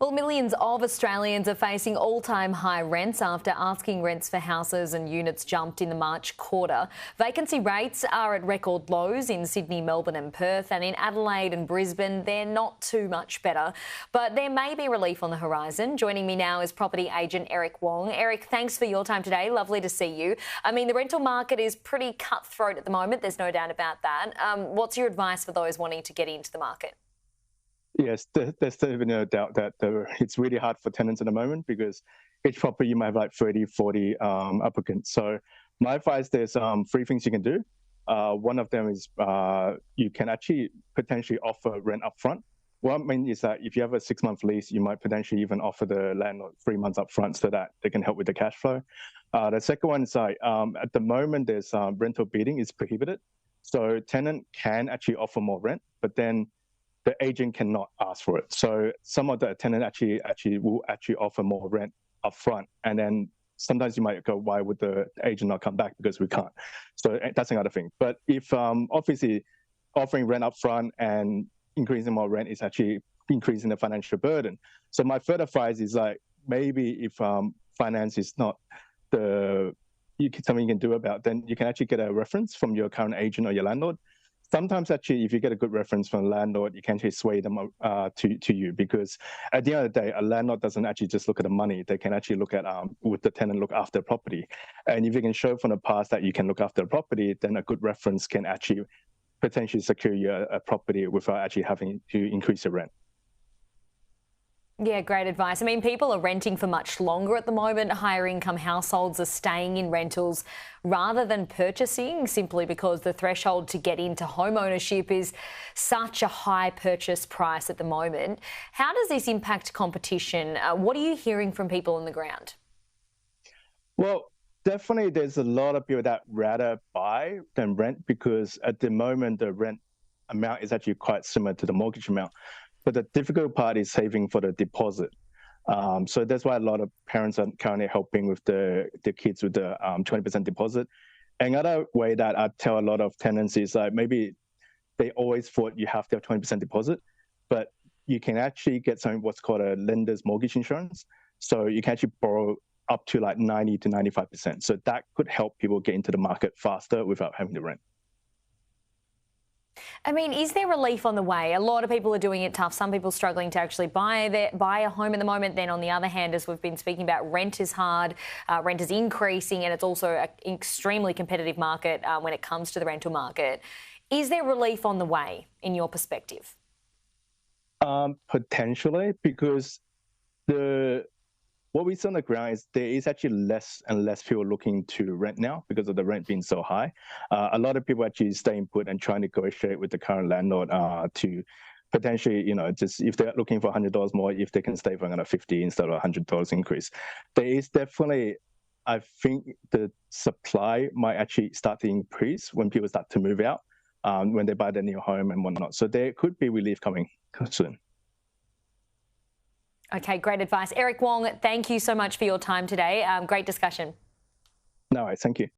Well, millions of Australians are facing all-time high rents after asking rents for houses and units jumped in the March quarter. Vacancy rates are at record lows in Sydney, Melbourne and Perth, and in Adelaide and Brisbane they're not too much better. But there may be relief on the horizon. Joining me now is property agent Eric Wong. Eric, thanks for your time today. Lovely to see you. I mean, the rental market is pretty cutthroat at the moment. There's no doubt about that. What's your advice for those wanting to get into the market? Yes, there's certainly no doubt that it's really hard for tenants at the moment because each property you might have like 30, 40 applicants. So my advice, there's three things you can do. One of them is you can actually potentially offer rent upfront. What I mean is that if you have a 6-month lease, you might potentially even offer the landlord 3 months upfront so that they can help with the cash flow. The second one is like at the moment there's rental bidding is prohibited. So tenant can actually offer more rent, but then the agent cannot ask for it. So some of the tenant actually will offer more rent upfront, and then sometimes you might go, why would the agent not come back? Because we can't. So that's another thing. But if obviously offering rent upfront and increasing more rent is actually increasing the financial burden. So my third advice is like maybe if finance is not something you can do about, then you can actually get a reference from your current agent or your landlord. Sometimes actually, if you get a good reference from a landlord, you can actually sway them to you, because at the end of the day, a landlord doesn't actually just look at the money. They can actually look at would the tenant look after the property. And if you can show from the past that you can look after the property, then a good reference can actually potentially secure you a property without actually having to increase your rent. Yeah, great advice. I mean, people are renting for much longer at the moment. Higher income households are staying in rentals rather than purchasing, simply because the threshold to get into home ownership is such a high purchase price at the moment. How does this impact competition? What are you hearing from people on the ground? Well, definitely there's a lot of people that rather buy than rent, because at the moment the rent amount is actually quite similar to the mortgage amount. But the difficult part is saving for the deposit. So that's why a lot of parents are currently helping with the kids with the 20% deposit. Another way that I tell a lot of tenants is like maybe they always thought you have to have 20% deposit, but you can actually get something what's called a lender's mortgage insurance. So you can actually borrow up to like 90 to 95%. So that could help people get into the market faster without having to rent. I mean, is there relief on the way? A lot of people are doing it tough. Some people struggling to actually buy a home at the moment. Then on the other hand, as we've been speaking about, rent is hard, rent is increasing, and it's also an extremely competitive market when it comes to the rental market. Is there relief on the way in your perspective? Potentially, because what we see on the ground is there is actually less and less people looking to rent now because of the rent being so high. A lot of people actually staying put and trying to negotiate with the current landlord to potentially, just if they're looking for $100 more, if they can stay for another $50 instead of $100 increase. There is definitely, I think the supply might actually start to increase when people start to move out, when they buy their new home and whatnot. So there could be relief coming soon. Okay, great advice. Eric Wong, thank you so much for your time today. Great discussion. No, thank you.